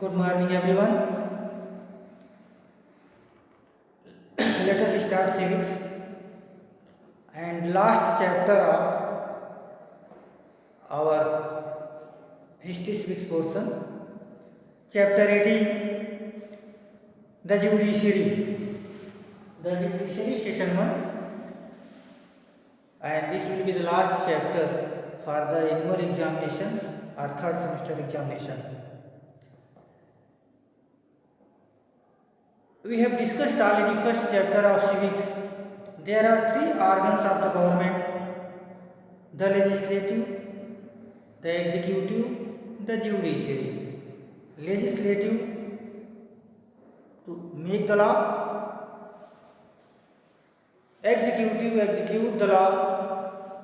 Good morning, everyone. Let us start civics and last chapter of our history civics portion, chapter 18, the judiciary. The judiciary session 1, and this will be the last chapter for the annual examinations or third semester examination. We have discussed already first chapter of civics. There are three organs of the government: the legislative, the executive, the judiciary. Legislative to make the law, executive execute the law,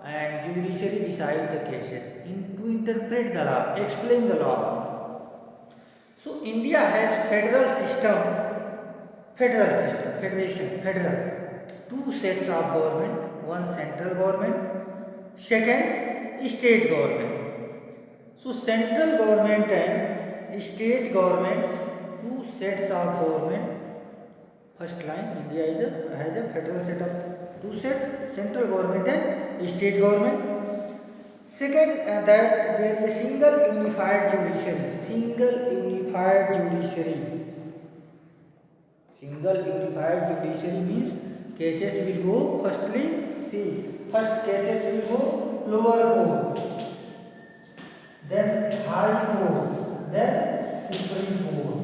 and judiciary decide the cases, to interpret the law, explain the law. So India has federal, two sets of government, one central government, second state government. So central government and state government, two sets of government. First line, India has a federal set of two sets, central government and state government. Second, that there is a single unified judiciary. Single unified judiciary means cases will go first cases will go lower court, then high court, then supreme court.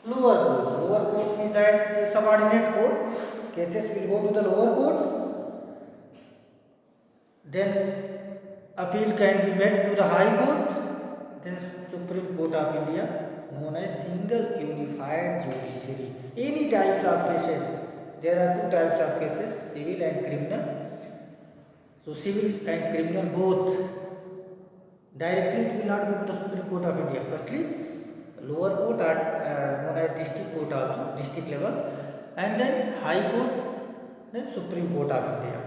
Lower court means that the subordinate court, cases will go to the lower court, then appeal can be made to the high court, then Supreme Court of India, known as single unified judiciary. Any types of cases, there are two types of cases, civil and criminal. So civil and criminal both, directly it will not go to the Supreme Court of India. Firstly, lower court are known as district court also, district level, and then high court, then Supreme Court of India.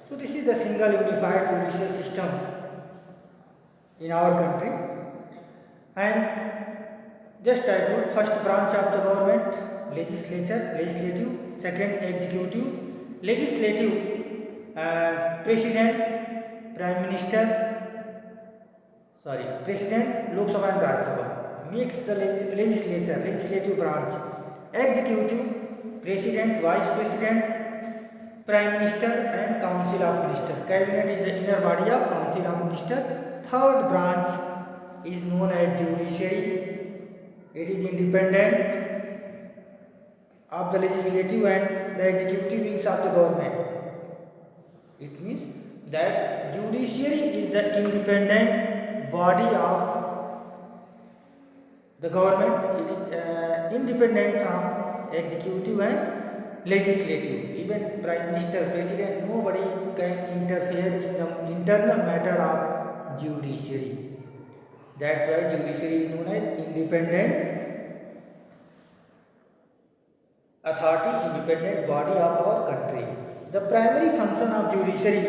So this is the single unified judicial system in our country. And just I told, first branch of the government, legislative, second executive. Legislative, president, prime minister, president, Lok Sabha and Rajya Sabha makes the legislative branch. Executive, president, vice president, prime minister and council of minister. Cabinet is the inner body of council of minister. Third branch is known as judiciary. It is independent of the legislative and the executive wings of the government. It means that judiciary is the independent body of the government. It is independent from executive and legislative. Even prime minister, president, nobody can interfere in the internal matter of judiciary. That's why judiciary is known as independent authority, independent body of our country. The primary function of judiciary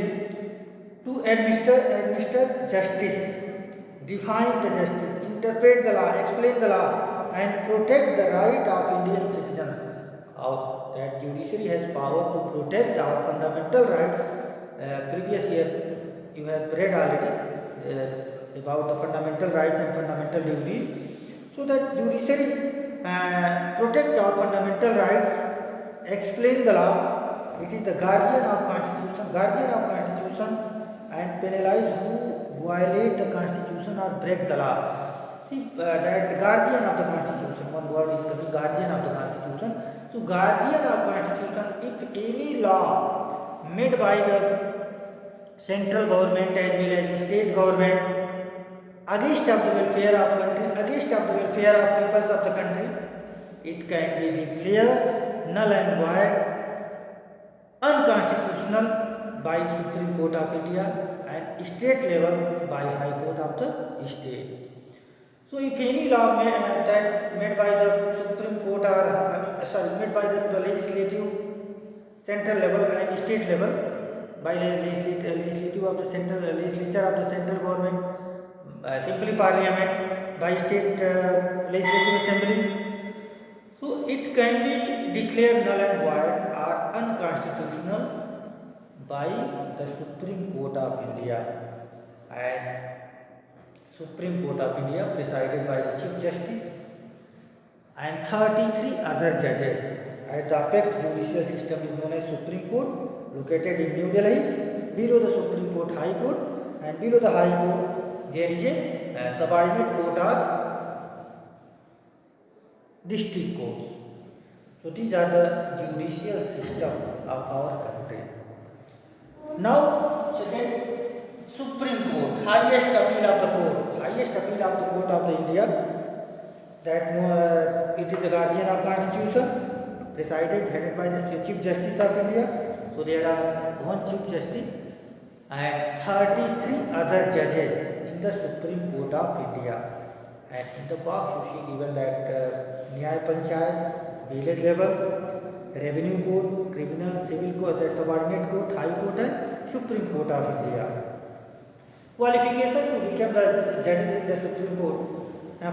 to administer justice, define the justice, interpret the law, explain the law, and protect the right of Indian citizens. That judiciary has power to protect our fundamental rights. Previous year you have read already about the fundamental rights and fundamental duties. So that judiciary protect our fundamental rights, explain the law. It is the guardian of constitution, and penalize who violate the constitution or break the law. See, that guardian of the constitution, one word is coming, guardian of the constitution. So guardian of constitution, if any law made by the central government as well as the state government against of the welfare of country, against of the welfare of peoples of the country, it can be declared null and void, unconstitutional by Supreme Court of India and state level by High Court of the state. So if any law made by the Supreme Court made by the legislative, central level and state level, by legislative of the central legislature of the central government, simply parliament by state legislative assembly. So it can be declared null and void or unconstitutional by the Supreme Court of India, and Supreme Court of India presided by the Chief Justice and 33 other judges. At the apex judicial system is known as Supreme Court, located in New Delhi. Below the Supreme Court, High Court, and below the High Court there is a subordinate court or district courts. So these are the judicial system of our country. Now, second, Supreme Court, highest appeal of the court, of the India. That it is the guardian of Constitution, presided, headed by the Chief Justice of India. So there are one Chief Justice and 33 other judges in the Supreme Court of India. And in the box you see given that Nyaya Panchayat, village level, revenue court, criminal, civil court, that subordinate court, High Court, and Supreme Court of India. Qualification to become the judges in the Supreme Court.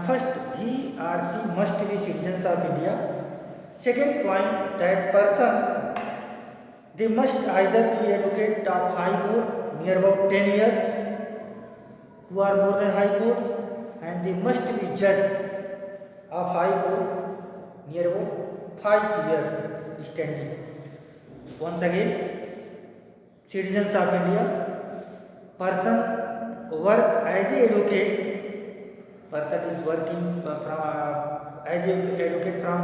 First, he or she must be citizens of India. Second point, that person, they must either be advocate of High Court near about 10 years, 2 or more than High Court, and they must be judge of High Court near about 5 years standing. Once again, citizens of India, person work as a advocate, person is working as an advocate from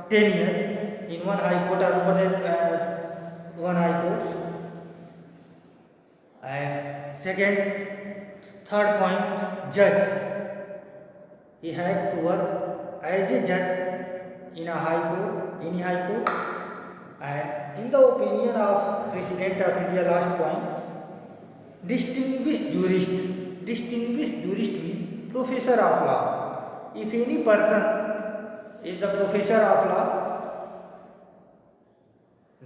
10 years in one High Court or more than one High Court. And second, third point, judge. He had to work as a judge in a High Court, any High Court. And in the opinion of President of India, last point, distinguished jurist. Distinguished jurist means professor of law. If any person is the professor of law,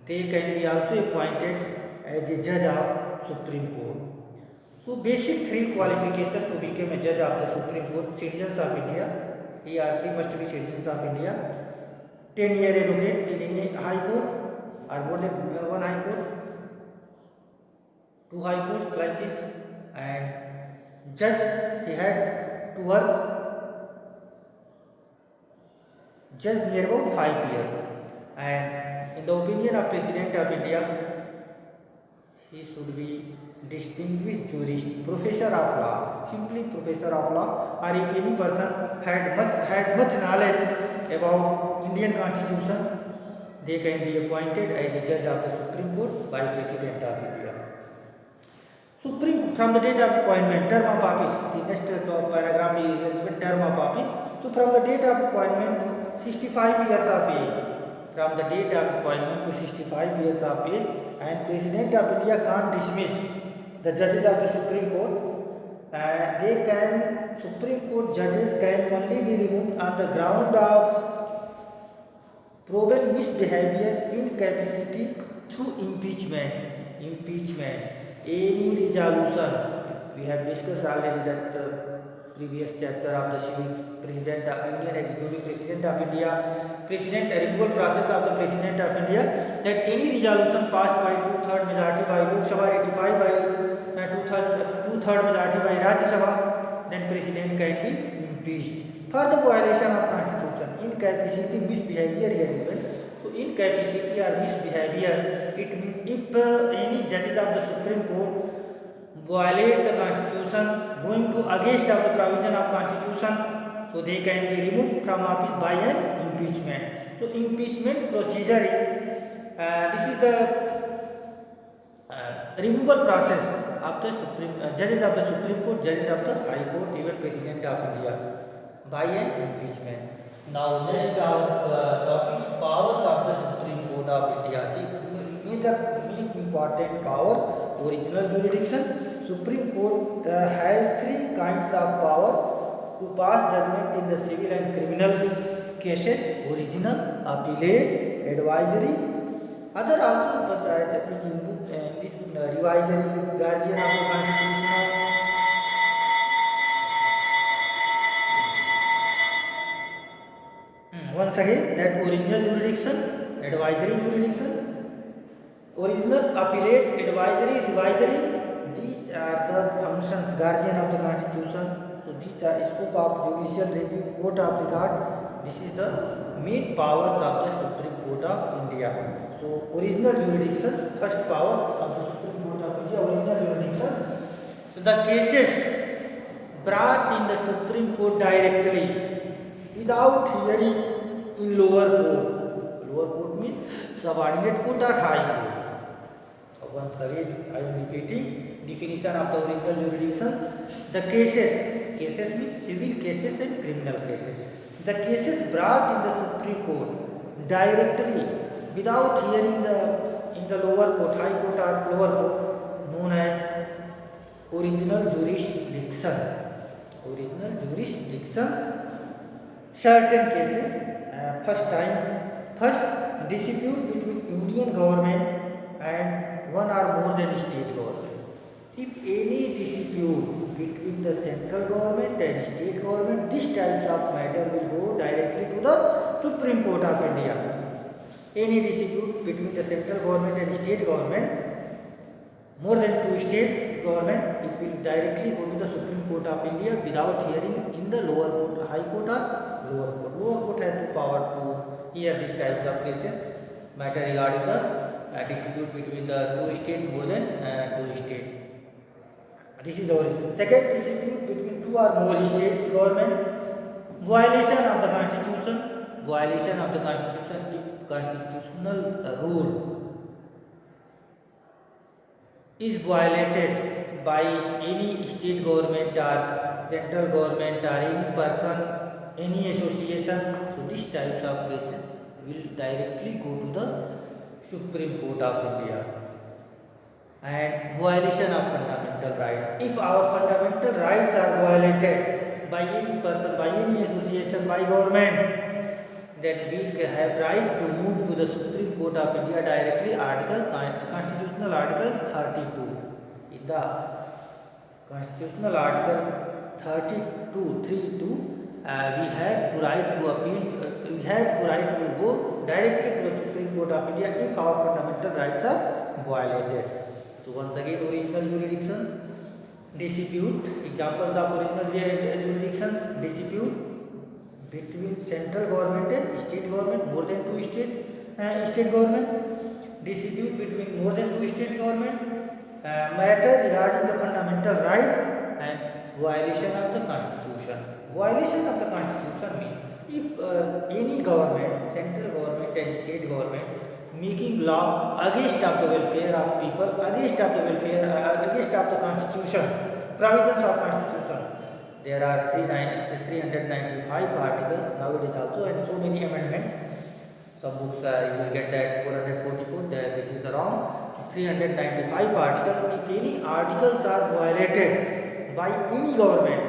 they can be also appointed as a judge of Supreme Court. So basic 3 qualifications to become a judge of the Supreme Court: citizens of India, he or she must be citizens of India, 10-year advocate in any High Court or more than one High Court, 2 High Courts like this, and judge, he had to work just near about 5 years. And in the opinion of President of India, he should be distinguished jurist, professor of law, simply professor of law, or if any person has much knowledge about Indian Constitution, they can be appointed as a judge of the Supreme Court by President of India. From the date of appointment, term of office, the next paragraph is term of office. So from the date of appointment to 65 years of age, from the date of appointment to 65 years of age, and President of India can't dismiss the judges of the Supreme Court. Supreme Court judges can only be removed on the ground of proven misbehavior, incapacity through impeachment. Any resolution, we have discussed already that previous chapter of the civics, President of Union, Executive President of India, removal process of the President of India, that any resolution passed by 2/3 majority by Lok Sabha, ratified by 2/3 majority by Rajya Sabha, then President can be impeached for the violation of Constitution. Incapacity, misbehavior here given. So incapacity or misbehavior, it means if any judges of the Supreme Court violate the Constitution, going to against of the provision of Constitution, so they can be removed from office by an impeachment. So impeachment procedure is this is the removal process of the judges of the Supreme Court, judges of the High Court, even President of India by an impeachment. Now next our topic, powers of the Supreme Court of India. See, the important power: original jurisdiction. Supreme Court has 3 kinds of power to pass judgment in the civil and criminal cases: original, appellate, advisory. Other also, but I think in this advisory, guardian of the constitutional, Once again, that original jurisdiction, advisory jurisdiction, original, appellate, advisory, revisory, these are the functions, guardian of the constitution. So these are scope of judicial review, court of regard. This is the main powers of the Supreme Court of India. So original jurisdiction, first power of the Supreme Court of India, original jurisdiction. So the cases brought in the Supreme Court directly without hearing in lower court. Lower court means subordinate court or high court. Once again, I am repeating definition of the original jurisdiction. The cases means civil cases and criminal cases. The cases brought in the Supreme Court directly without hearing in the lower court, high court or lower court, known as original jurisdiction. Original jurisdiction. Certain cases, first dispute between union government and one or more than state government. If any dispute between the central government and state government, this types of matter will go directly to the Supreme Court of India. Any dispute between the central government and state government, more than two state government, it will directly go to the Supreme Court of India without hearing in the lower court, high court or lower court. Lower court has the power to hear these types of cases, matter regarding the dispute between the two states, more than two states. This is the origin. Second, dispute between two or more states government, violation of the constitution, if constitutional rule is violated by any state government or central government or any person, any association. So these types of cases will directly go to the Supreme Court of India. And violation of fundamental rights. If our fundamental rights are violated by any person, by any association, by government, then we have right to move to the Supreme Court of India directly. Constitutional Article 32. In the Constitutional Article 32, we have right to appeal. We have right to go directly to the Supreme Court of India if our fundamental rights are violated. So once again, original jurisdictions, dispute, examples of original jurisdictions, dispute between central government and state government, more than two state government, dispute between more than two state government, matter regarding the fundamental rights, and violation of the constitution. Violation of the constitution means if any government, central government and state government, making law against of the welfare of people, against of the welfare, against of the constitution, provisions of constitution. There are 395 articles nowadays also, and so many amendments. Some books you will get that 444. This is the wrong. 395 articles. If any articles are violated by any government,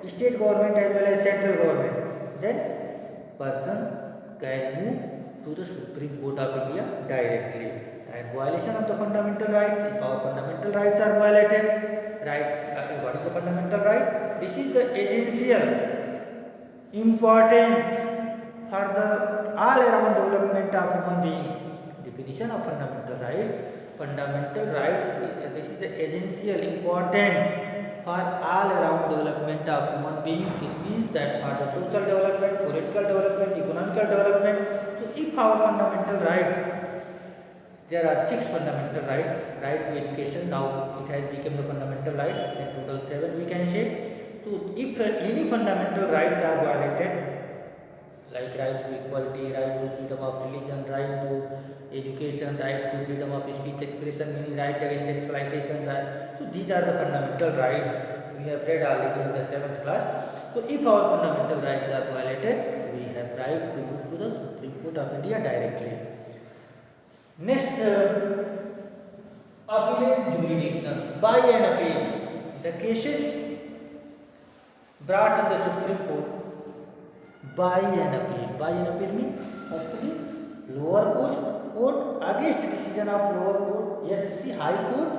state government as well as central government, then person can move to the Supreme Court of India directly. And violation of the fundamental rights, if our fundamental rights are violated, what is the fundamental right? This is the essential, important for the all around development of human beings. Definition of fundamental rights. Fundamental rights, this is the essential, important for all around development of human beings. It means that for the social development, political development, economical development. So if our fundamental right, there are 6 fundamental rights. Right to education, now it has become the fundamental right, then total 7 we can say. So if any fundamental rights are violated, like right to equality, right to freedom of religion, right to education, right to freedom of speech expression, meaning right against exploitation, right. So these are the fundamental rights we have read already in the 7th class. So if our fundamental rights are violated, we have right to go to the Supreme Court of India directly. Next, appellate jurisdictions. By an appeal, the cases brought in the Supreme Court by an appeal. By an appeal means firstly lower court against decision of lower court, yes, High Court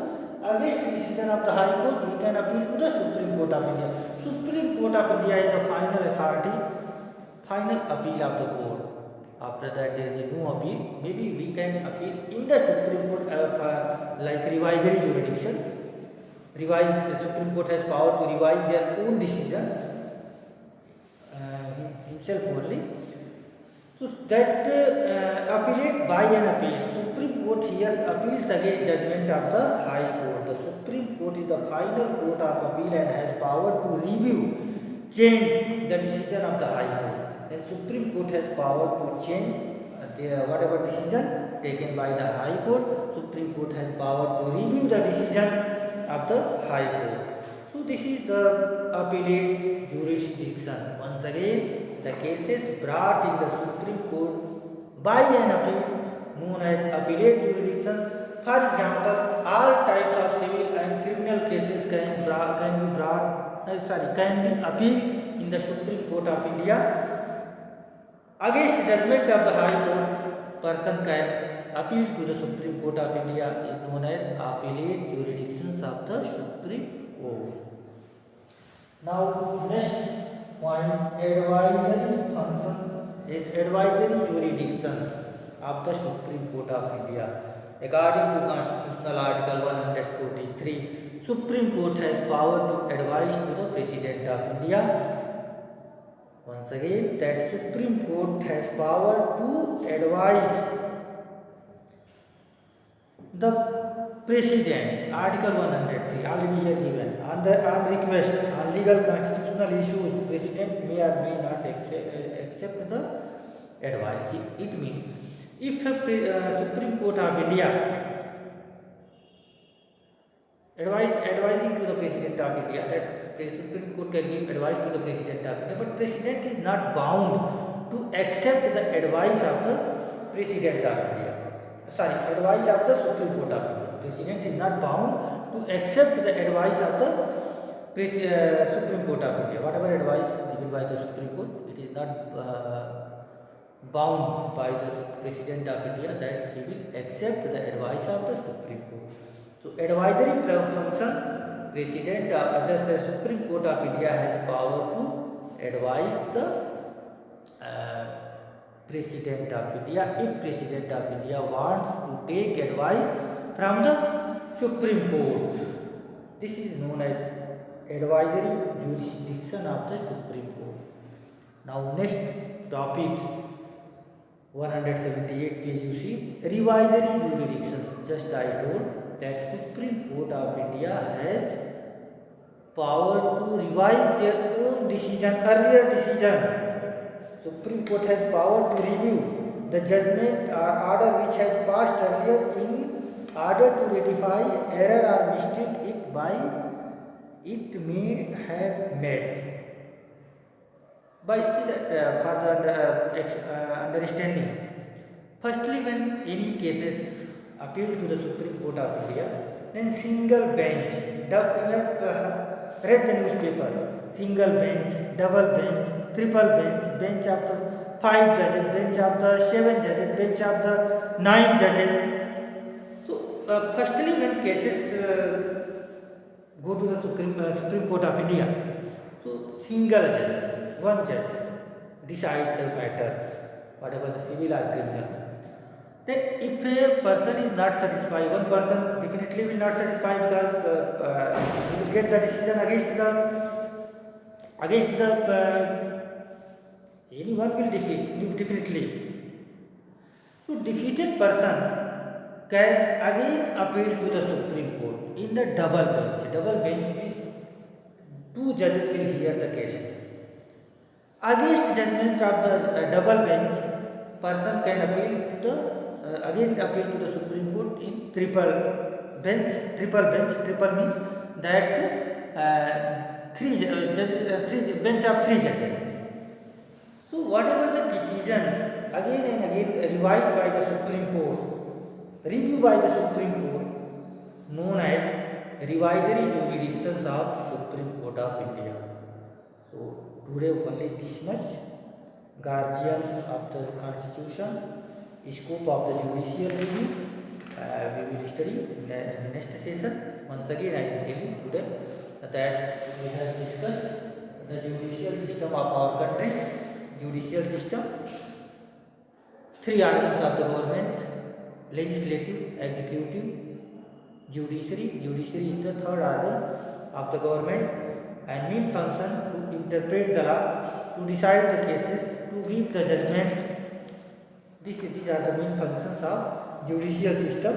against decision of the High Court, we can appeal to the Supreme Court of India. Supreme Court of India is the final authority, final appeal of the court. After that there is no appeal. Maybe we can appeal in the Supreme Court like revisory jurisdiction. The Supreme Court has power to revise their own decision himself only. So that appellate by an appeal. Supreme Court hears appeals against judgment of the High Court. The Supreme Court is the final court of appeal and has power to review, change the decision of the High Court. The Supreme Court has power to change whatever decision taken by the High Court. Supreme Court has power to review the decision of the High Court. So this is the appellate jurisdiction. Once again, the cases brought in the Supreme Court by an appeal known as appellate jurisdiction. For example, all types of civil and criminal cases can be appealed in the Supreme Court of India. Against judgment of the High Court, person can appeal to the Supreme Court of India is known as appellate jurisdictions of the Supreme Court. Now next point, advisory functions, advisory jurisdictions of the Supreme Court of India. According to Constitutional Article 143, Supreme Court has power to advise to the President of India. Once again, that Supreme Court has power to advise the President. Article 103 already here given. On request on legal constitutional issues, President may or may not accept the advice. It means if a Supreme Court of India advising to the President of India, that the Supreme Court can give advice to the President of India, but President is not bound to accept the advice of the President of India. Advice of the Supreme Court of India. President is not bound to accept the advice of the Supreme Court of India. Whatever advice given by the Supreme Court, it is not bound by the President of India that he will accept the advice of the Supreme Court. So, advisory function, the Supreme Court of India has power to advise the President of India if President of India wants to take advice from the Supreme Court. This is known as advisory jurisdiction of the Supreme Court. Now next topic, 178 page you see, revisory jurisdictions. Just I told that Supreme Court of India has power to revise their own decision, earlier decision. Supreme Court has power to review the judgment or order which has passed earlier in order to rectify error or mistake it may have made. By further understanding, firstly, when any cases appeal to the Supreme Court of India, then single bench, you have read the newspaper, single bench, double bench, triple bench, bench of the 5 judges, bench of the 7 judges, bench of the 9 judges. So, firstly, when cases go to the Supreme Court of India, so single judge, one judge decide the matter, whatever the civil or criminal. Then if a person is not satisfied, one person definitely will not satisfy because he will get the decision against the anyone will defeat definitely. So defeated person can again appeal to the Supreme Court in the double bench. Double bench means 2 judges will hear the cases. Against judgment of the double bench, person can appeal to the Supreme Court in triple bench. Triple means that 3 bench of 3 judges. So whatever the decision again and again revised by the Supreme Court, reviewed by the Supreme Court, known as revisory jurisdictions of Supreme Court of India. So today only this much. Guardian of the Constitution, scope of the judicial review, we will study in the next session. Once again, I am telling today that we have discussed the judicial system of our country, judicial system, three organs of the government: legislative, executive, judiciary. Judiciary is the third organ of the government and main function to interpret the law, to decide the cases, to give the judgment. These are the main functions of judicial system.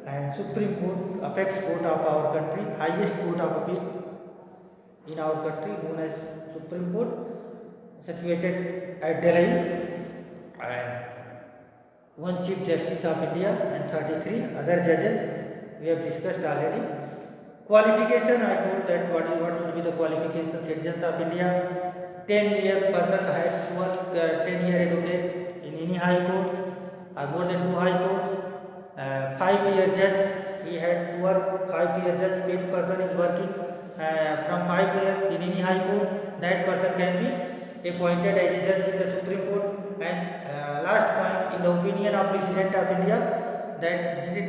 And Supreme Court, apex court of our country, highest court of appeal in our country, known as Supreme Court, situated at Delhi, and one Chief Justice of India and 33 other judges. We have discussed already. Qualification, I told that what should be the qualification. Citizens of India, 10-year person had to work 10-year advocate in any high court or more than 2 high courts. 5-year judge, he had to work 5-year judge. If any person is working from 5 years in any high court, that person can be appointed as a judge in the Supreme Court. And last point, in the opinion of President of India, that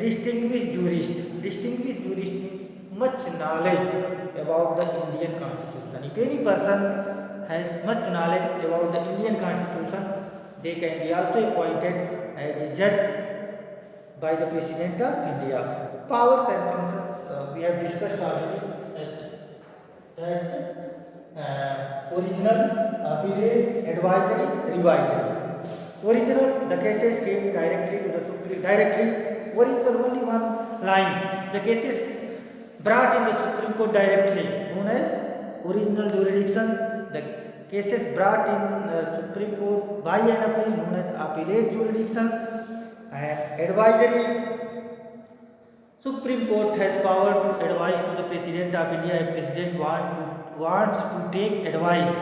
distinguished jurist means much knowledge about the Indian Constitution. If any person has much knowledge about the Indian Constitution, they can be also appointed as a judge by the President of India. Powers and functions, we have discussed already that original, appellate, advisory, revisory. Original, the cases came directly to the Supreme, original only one line. The cases brought in the Supreme Court directly, known as original jurisdiction. The cases brought in Supreme Court by an appeal, known as appellate jurisdiction. And advisory, Supreme Court has power to advise to the President of India if President wants to take advice.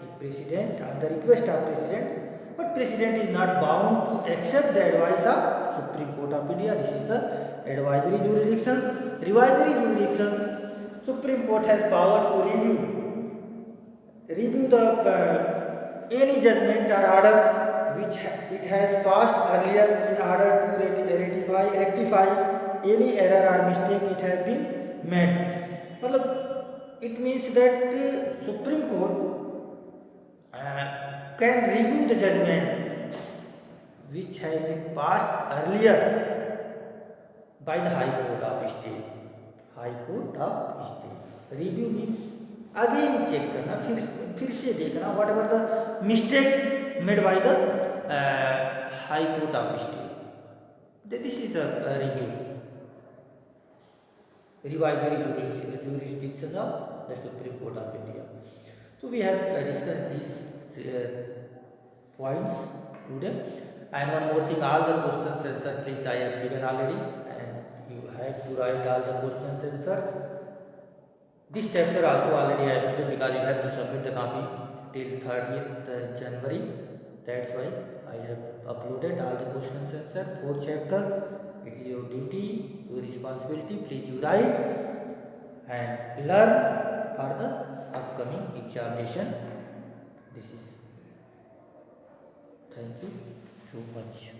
If President, on the request of President, but President is not bound to accept the advice of Supreme Court of India. This is the advisory jurisdiction. Revisory jurisdiction, Supreme Court has power to review the any judgment or order which it has passed earlier in order to rectify any error or mistake it has been made. It means that Supreme Court can review the judgment which has been passed earlier by the High Court of State. High Court of State. Review means again check करना, फिर से देखना whatever the mistakes made by the High Court of State. This is the review. Revisory jurisdiction of the Supreme Court of India. So we have discussed these points today. And one more thing, all the questions answer please I have given already, and you have to write all the questions answer. This chapter also already I have given because you have to submit the copy till 30th January. That's why I have uploaded all the questions answer. 4 chapters. It is your duty, your responsibility. Please you write and learn for the upcoming examination. This is. Thank you so much.